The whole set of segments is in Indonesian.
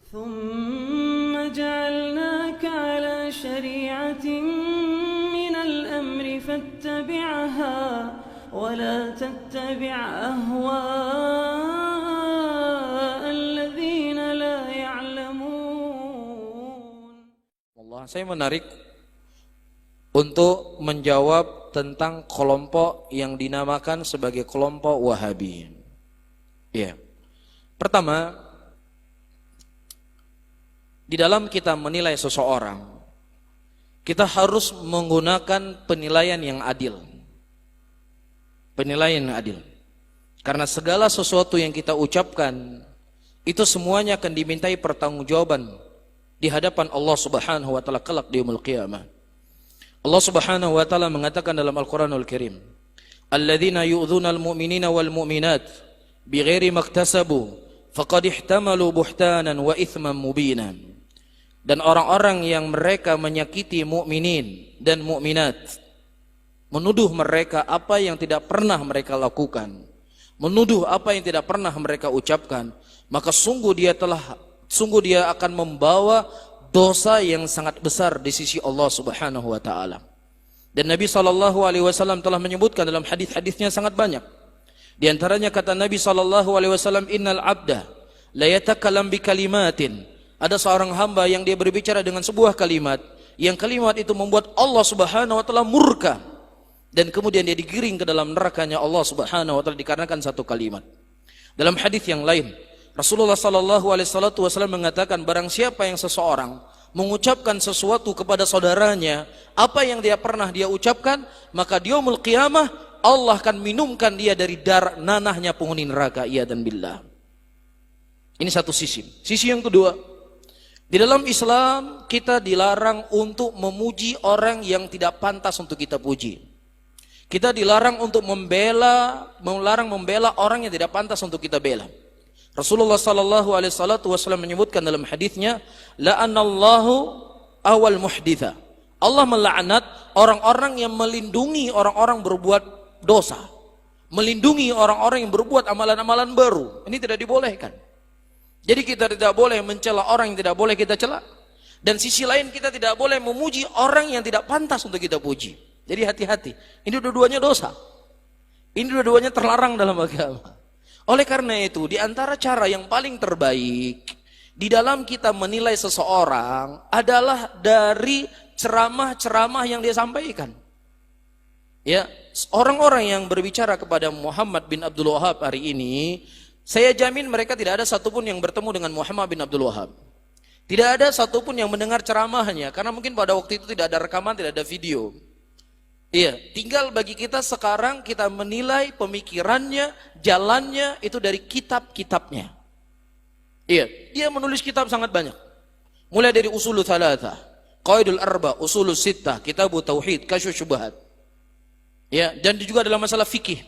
ثم جعلناك على شريعة من الأمر فاتبعها ولا تتبع أهواء الذين لا يعلمون. Allah, saya menarik untuk menjawab tentang kelompok yang dinamakan sebagai kelompok Wahabi. Ya. Pertama, di dalam kita menilai seseorang, kita harus menggunakan penilaian yang adil. Penilaian yang adil. Karena segala sesuatu yang kita ucapkan, itu semuanya akan dimintai pertanggungjawaban di hadapan Allah Subhanahu wa taala kelak di yaumul qiyamah. Allah Subhanahu wa taala mengatakan dalam Al-Qur'anul Karim, "Alladzina yu'dzunal mu'minina wal mu'minat bighairi maktasabu faqad ihtamalu buhtanan wa itsman mubinan." Dan orang-orang yang mereka menyakiti mukminin dan mukminat, menuduh mereka apa yang tidak pernah mereka lakukan, menuduh apa yang tidak pernah mereka ucapkan, maka sungguh dia akan membawa dosa yang sangat besar di sisi Allah Subhanahu wa taala. Dan Nabi SAW telah menyebutkan dalam hadis-hadisnya sangat banyak. Di antaranya kata Nabi SAW, "Innal abda la yatakallam bi kalimatin." Ada seorang hamba yang dia berbicara dengan sebuah kalimat, yang kalimat itu membuat Allah Subhanahu wa taala murka, dan kemudian dia digiring ke dalam nerakanya Allah Subhanahu wa taala dikarenakan satu kalimat. Dalam hadis yang lain, Rasulullah SAW mengatakan, barang siapa yang seseorang mengucapkan sesuatu kepada saudaranya, apa yang dia pernah dia ucapkan, maka di yaumul qiyamah Allah akan minumkan dia dari darah nanahnya penghuni neraka. Iya dan billah. Ini satu sisi. Sisi yang kedua, di dalam Islam kita dilarang untuk memuji orang yang tidak pantas untuk kita puji. Kita dilarang untuk melarang membela orang yang tidak pantas untuk kita bela. Rasulullah SAW menyebutkan dalam hadisnya, la'anallahu awal muhditha. Allah melaknat orang-orang yang melindungi orang-orang berbuat dosa, melindungi orang-orang yang berbuat amalan-amalan baru. Ini tidak dibolehkan. Jadi kita tidak boleh mencela orang yang tidak boleh kita cela, dan sisi lain kita tidak boleh memuji orang yang tidak pantas untuk kita puji. Jadi hati-hati. Ini dua-duanya dosa. Ini dua-duanya terlarang dalam agama. Oleh karena itu, di antara cara yang paling terbaik di dalam kita menilai seseorang adalah dari ceramah-ceramah yang dia sampaikan. Ya, orang-orang yang berbicara kepada Muhammad bin Abdul Wahhab hari ini, saya jamin mereka tidak ada satupun yang bertemu dengan Muhammad bin Abdul Wahhab. Tidak ada satupun yang mendengar ceramahnya, karena mungkin pada waktu itu tidak ada rekaman, tidak ada video. Iya, tinggal bagi kita sekarang kita menilai pemikirannya, jalannya itu dari kitab-kitabnya. Iya, dia menulis kitab sangat banyak. Mulai dari Usulul Thalatha, Qaidul Arba, Usulul Sittah, Kitabut Tauhid, Kasyfus Syubhat. Ya, dan juga dalam masalah fikih.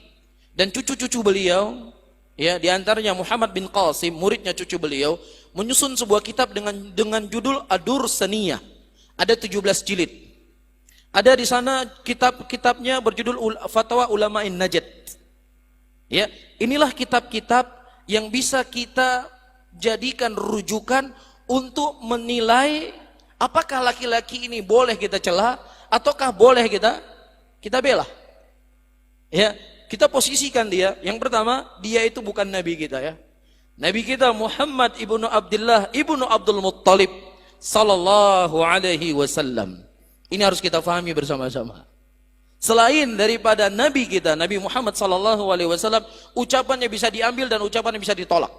Dan cucu-cucu beliau, ya, di antaranya Muhammad bin Qasim, muridnya cucu beliau, menyusun sebuah kitab dengan judul Ad-Durr Saniyah. Ada 17 jilid. Ada di sana kitab-kitabnya berjudul Fatwa Ulama'in Najd. Ya, inilah kitab-kitab yang bisa kita jadikan rujukan untuk menilai apakah laki-laki ini boleh kita cela ataukah boleh kita bela. Ya, kita posisikan dia. Yang pertama, dia itu bukan nabi kita ya. Nabi kita Muhammad ibnu Abdullah ibnu Abdul Muttalib sallallahu alaihi wasallam. Ini harus kita fahami bersama-sama. Selain daripada Nabi kita, Nabi Muhammad sallallahu alaihi wasallam, ucapannya bisa diambil dan ucapannya bisa ditolak.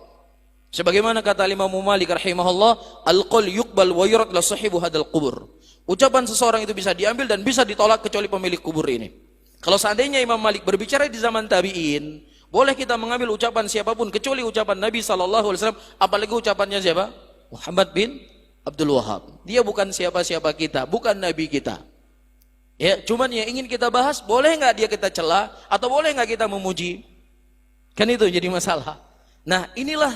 Sebagaimana kata Imam Malik rahimahullah, al-qaul yuqbal wa yurad la sahibu hadal qubur. Ucapan seseorang itu bisa diambil dan bisa ditolak kecuali pemilik kubur ini. Kalau seandainya Imam Malik berbicara di zaman tabi'in, boleh kita mengambil ucapan siapapun kecuali ucapan Nabi sallallahu alaihi wasallam, apalagi ucapannya siapa? Muhammad bin Abdul Wahhab. Dia bukan siapa-siapa kita, bukan nabi kita. Ya, cuman yang ingin kita bahas, boleh nggak dia kita cela atau boleh nggak kita memuji? Kan itu jadi masalah. Nah, inilah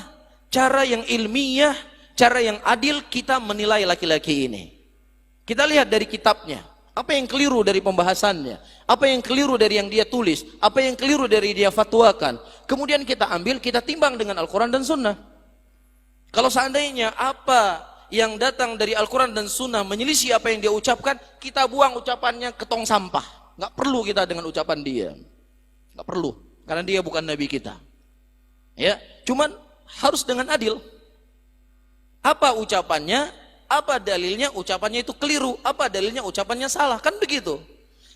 cara yang ilmiah, cara yang adil kita menilai laki-laki ini. Kita lihat dari kitabnya, apa yang keliru dari pembahasannya, apa yang keliru dari yang dia tulis, apa yang keliru dari dia fatwakan. Kemudian kita ambil, kita timbang dengan Al-Quran dan Sunnah. Kalau seandainya apa yang datang dari Al-Quran dan Sunnah menyelisih apa yang dia ucapkan, kita buang ucapannya ke tong sampah. Nggak perlu kita dengan ucapan dia. Nggak perlu, karena dia bukan Nabi kita. Ya, cuman harus dengan adil. Apa ucapannya, apa dalilnya ucapannya itu keliru, apa dalilnya ucapannya salah, kan begitu.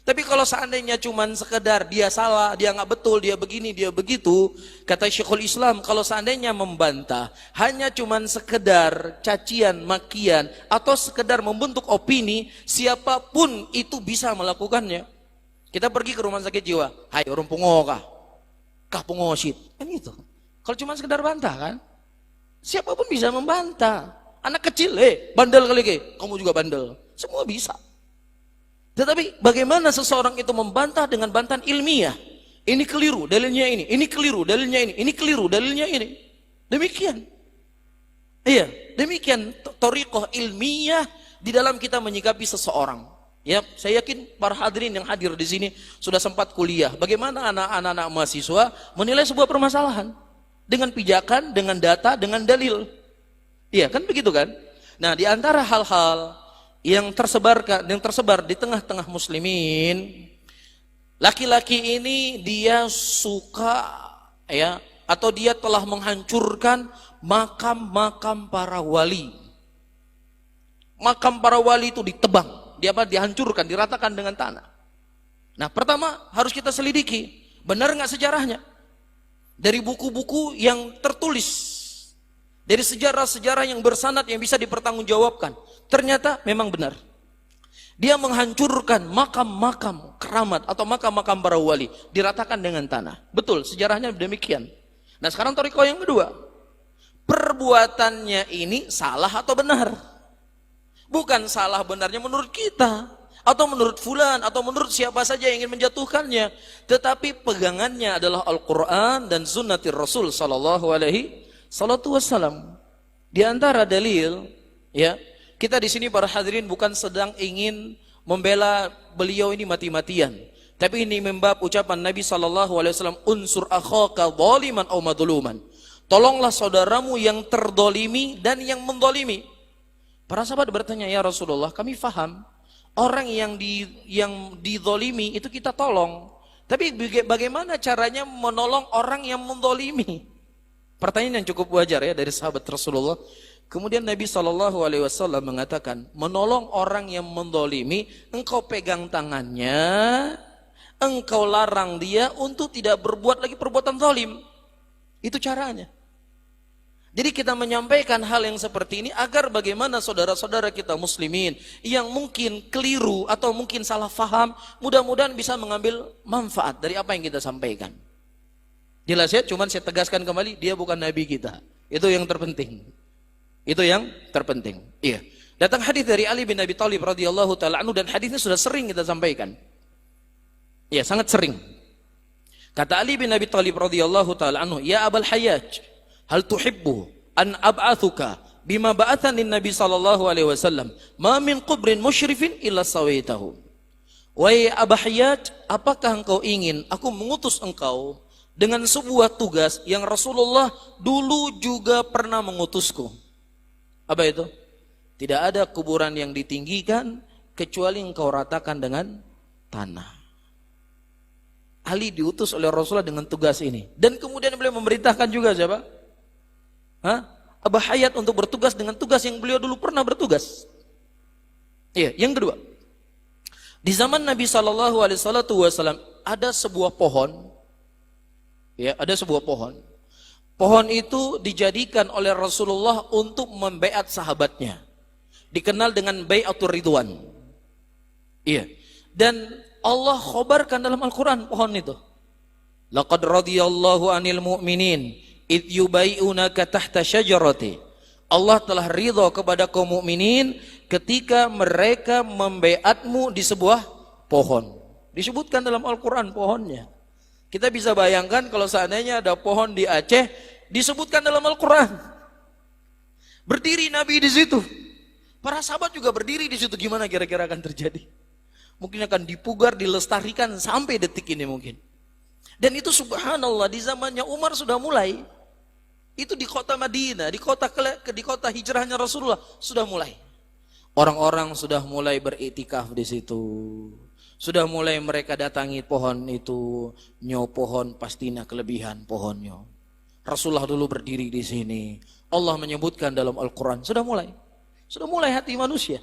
Tapi kalau seandainya cuman sekedar dia salah, dia nggak betul, dia begini, dia begitu, kata Syekhul Islam, kalau seandainya membantah hanya cuman sekedar cacian, makian, atau sekedar membentuk opini, siapapun itu bisa melakukannya. Kita pergi ke rumah sakit jiwa, hai orang pungokah, kah pungosit, kan itu. Kalau cuma sekedar bantah kan, siapapun bisa membantah. Anak kecil, bandel kali ke, kamu juga bandel, semua bisa. Tetapi bagaimana seseorang itu membantah dengan bantahan ilmiah? Ini keliru, dalilnya ini keliru, dalilnya ini keliru, dalilnya ini. Demikian. Iya, demikian thariqah ilmiah di dalam kita menyikapi seseorang. Ya, saya yakin para hadirin yang hadir di sini sudah sempat kuliah. Bagaimana anak-anak mahasiswa menilai sebuah permasalahan dengan pijakan, dengan data, dengan dalil. Iya, kan begitu kan? Nah, di antara hal-hal yang tersebar di tengah-tengah muslimin, laki-laki ini dia suka ya, atau dia telah menghancurkan makam-makam para wali. Makam para wali itu ditebang, dihancurkan, diratakan dengan tanah. Nah, pertama harus kita selidiki, benar nggak sejarahnya? Dari buku-buku yang tertulis, dari sejarah-sejarah yang bersanad yang bisa dipertanggungjawabkan, ternyata memang benar. Dia menghancurkan makam-makam keramat atau makam-makam para wali, diratakan dengan tanah. Betul, sejarahnya demikian. Nah, sekarang thariqah yang kedua. Perbuatannya ini salah atau benar? Bukan salah benarnya menurut kita, atau menurut fulan, atau menurut siapa saja yang ingin menjatuhkannya, tetapi pegangannya adalah Al-Quran dan sunnatir Rasul sallallahu alaihi wasallam. Di antara dalil, ya, kita di sini para hadirin bukan sedang ingin membela beliau ini mati-matian, tapi ini membab ucapan Nabi sallallahu alaihi wasallam, unsur akhaka zaliman aw madluman. Tolonglah saudaramu yang terdolimi dan yang mendolimi. Para sahabat bertanya, ya Rasulullah, kami faham orang yang didolimi itu kita tolong, tapi bagaimana caranya menolong orang yang mendolimi? Pertanyaan yang cukup wajar ya dari sahabat Rasulullah. Kemudian Nabi SAW mengatakan, menolong orang yang mendolimi, engkau pegang tangannya, engkau larang dia untuk tidak berbuat lagi perbuatan zalim. Itu caranya. Jadi kita menyampaikan hal yang seperti ini agar bagaimana saudara-saudara kita muslimin yang mungkin keliru atau mungkin salah faham, mudah-mudahan bisa mengambil manfaat dari apa yang kita sampaikan. Jelas ya, cuman saya tegaskan kembali, dia bukan Nabi kita. Itu yang terpenting. Itu yang terpenting. Iya. Datang hadis dari Ali bin Abi Thalib radhiyallahu taala anhu, dan hadisnya sudah sering kita sampaikan. Iya, sangat sering. Kata Ali bin Abi Thalib radhiyallahu taala anhu, "Ya Abul Hayyaj, hal tuhibbu an ab'athuka bima ba'athani Nabi sallallahu alaihi wasallam, ma min qubrin musyrifin illa sawaitahu." Wahai Abu Hayyaj, apakah engkau ingin aku mengutus engkau dengan sebuah tugas yang Rasulullah dulu juga pernah mengutusku? Apa itu? Tidak ada kuburan yang ditinggikan kecuali engkau ratakan dengan tanah. Ali diutus oleh Rasulullah dengan tugas ini, dan kemudian beliau memerintahkan juga siapa? Abu Hayyaj untuk bertugas dengan tugas yang beliau dulu pernah bertugas. Iya, yang kedua, di zaman Nabi sallallahu alaihi wasallam ada sebuah pohon. Ya, ada sebuah pohon. Pohon itu dijadikan oleh Rasulullah untuk membaiat sahabatnya. Dikenal dengan bai'atur ridwan. Iya. Dan Allah khobarkan dalam Al-Quran pohon itu. Laqad radiyallahu anil mu'minin id yubai'unaka tahta syajarati. Allah telah ridha kepada kaum mukminin ketika mereka membaiatmu di sebuah pohon. Disebutkan dalam Al-Quran pohonnya. Kita bisa bayangkan kalau seandainya ada pohon di Aceh, disebutkan dalam Al-Quran. Berdiri Nabi di situ. Para sahabat juga berdiri di situ. Gimana kira-kira akan terjadi? Mungkin akan dipugar, dilestarikan sampai detik ini mungkin. Dan itu subhanallah di zamannya Umar sudah mulai. Itu di kota Madinah, di kota hijrahnya Rasulullah sudah mulai. Orang-orang sudah mulai beriktikaf di situ. Sudah mulai mereka datangi pohon itu, nyo pohon pastinya kelebihan pohonnya. Rasulullah dulu berdiri di sini. Allah menyebutkan dalam Al-Quran, sudah mulai hati manusia.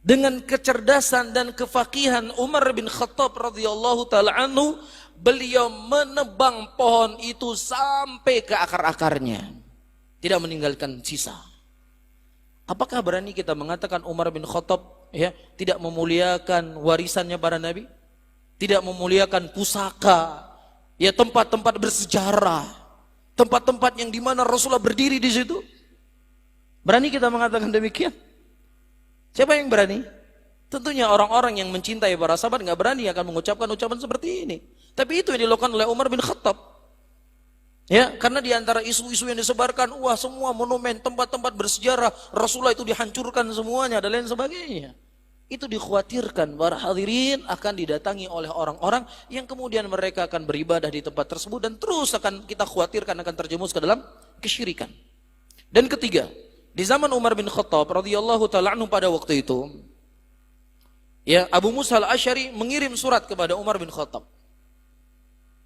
Dengan kecerdasan dan kefakihan Umar bin Khattab radhiyallahu taala anhu, beliau menebang pohon itu sampai ke akar-akarnya, tidak meninggalkan sisa. Apakah berani kita mengatakan Umar bin Khattab tidak memuliakan warisannya para nabi, tidak memuliakan pusaka, tempat-tempat bersejarah, tempat-tempat yang dimana Rasulullah berdiri di situ? Berani kita mengatakan demikian? Siapa yang berani? Tentunya orang-orang yang mencintai para sahabat nggak berani akan mengucapkan ucapan seperti ini. Tapi itu yang dilakukan oleh Umar bin Khattab. Karena di antara isu-isu yang disebarkan, wah semua monumen, tempat-tempat bersejarah Rasulullah itu dihancurkan semuanya dan lain sebagainya. Itu dikhawatirkan para hadirin akan didatangi oleh orang-orang yang kemudian mereka akan beribadah di tempat tersebut dan terus akan kita khawatirkan akan terjerumus ke dalam kesyirikan. Dan ketiga, di zaman Umar bin Khattab radhiyallahu taala anhu pada waktu itu, Abu Musa al-Asy'ari mengirim surat kepada Umar bin Khattab.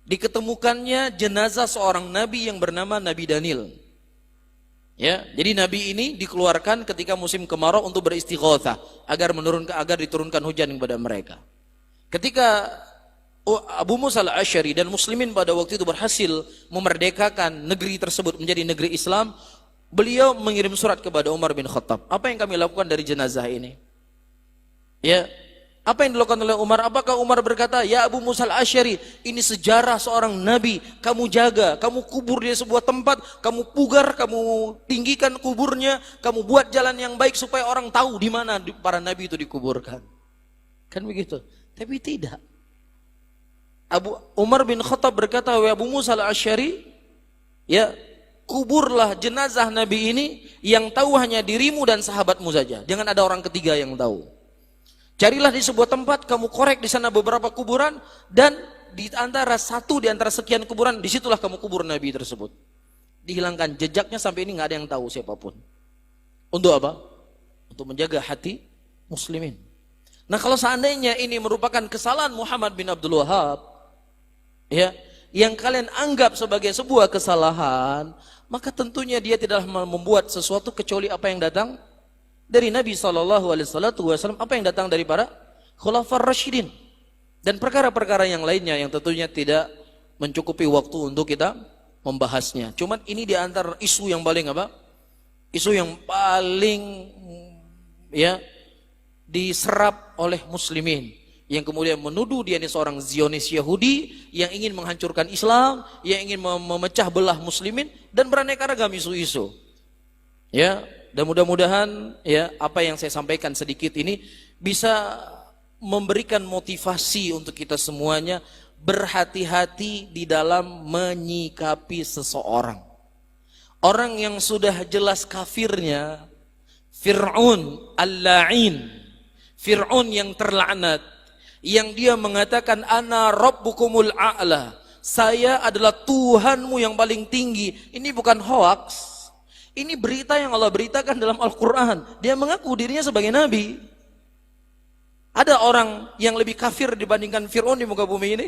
Diketemukannya jenazah seorang nabi yang bernama Nabi Daniel. Jadi nabi ini dikeluarkan ketika musim kemarau untuk beristighatsah agar diturunkan hujan kepada mereka. Ketika Abu Musa al-Asy'ari dan muslimin pada waktu itu berhasil memerdekakan negeri tersebut menjadi negeri Islam, beliau mengirim surat kepada Umar bin Khattab. Apa yang kami lakukan dari jenazah ini? Apa yang dilakukan oleh Umar? Apakah Umar berkata, ya Abu Musa al-Asy'ari, ini sejarah seorang nabi, kamu jaga, kamu kubur di sebuah tempat, kamu pugar, kamu tinggikan kuburnya, kamu buat jalan yang baik supaya orang tahu di mana para nabi itu dikuburkan. Kan begitu? Tapi tidak. Umar bin Khattab berkata, ya Abu Musa al-Asy'ari, kuburlah jenazah nabi ini, yang tahu hanya dirimu dan sahabatmu saja. Jangan ada orang ketiga yang tahu. Carilah di sebuah tempat, kamu korek di sana beberapa kuburan, dan di antara sekian kuburan, disitulah kamu kubur nabi tersebut. Dihilangkan jejaknya sampai ini nggak ada yang tahu siapapun. Untuk apa? Untuk menjaga hati muslimin. Nah, kalau seandainya ini merupakan kesalahan Muhammad bin Abdul Wahab, yang kalian anggap sebagai sebuah kesalahan, maka tentunya dia tidaklah membuat sesuatu kecuali apa yang datang dari Nabi SAW, apa yang datang dari para Khulafaur Rasyidin, dan perkara-perkara yang lainnya yang tentunya tidak mencukupi waktu untuk kita membahasnya. Cuman ini di antara isu yang paling isu yang paling diserap oleh muslimin, yang kemudian menuduh dia ini seorang Zionis Yahudi yang ingin menghancurkan Islam, yang ingin memecah belah muslimin dan beraneka ragam isu-isu. Dan mudah-mudahan apa yang saya sampaikan sedikit ini bisa memberikan motivasi untuk kita semuanya berhati-hati di dalam menyikapi seseorang. Orang yang sudah jelas kafirnya, Fir'aun al-la'in, Fir'aun yang terlaknat, yang dia mengatakan ana rabbukumul a'la, saya adalah Tuhanmu yang paling tinggi. Ini bukan hoax. Ini berita yang Allah beritakan dalam Al-Quran. Dia mengaku dirinya sebagai nabi. Ada orang yang lebih kafir dibandingkan Fir'aun di muka bumi ini?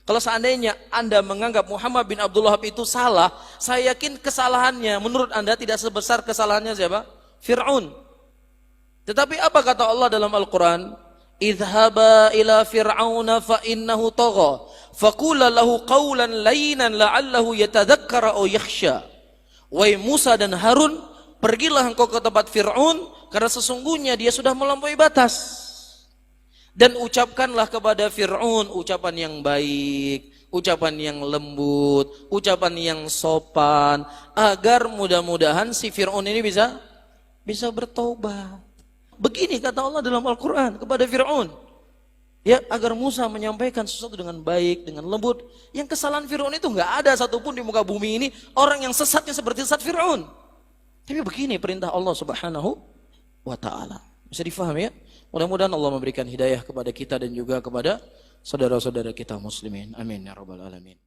Kalau seandainya Anda menganggap Muhammad bin Abdul Wahab itu salah, saya yakin kesalahannya menurut Anda tidak sebesar kesalahannya siapa? Fir'aun. Tetapi apa kata Allah dalam Al-Quran? Idhaba ila fir'auna fa innahu tagha faqula lahu qawlan layyinan la'allahu yatadhakkara aw yakhsha. Wahai Musa dan Harun, pergilah engkau ke tempat Fir'aun, karena sesungguhnya dia sudah melampaui batas. Dan ucapkanlah kepada Fir'aun ucapan yang baik, ucapan yang lembut, ucapan yang sopan, agar mudah-mudahan si Fir'aun ini bisa bertobat. Begini kata Allah dalam Al-Quran kepada Fir'aun. Agar Musa menyampaikan sesuatu dengan baik, dengan lembut. Yang kesalahan Fir'aun itu nggak ada satupun di muka bumi ini orang yang sesatnya seperti sesat Fir'aun. Tapi begini perintah Allah Subhanahu wa Ta'ala. Bisa difahami ya? Mudah-mudahan Allah memberikan hidayah kepada kita dan juga kepada saudara-saudara kita muslimin. Amin ya rabbal alamin.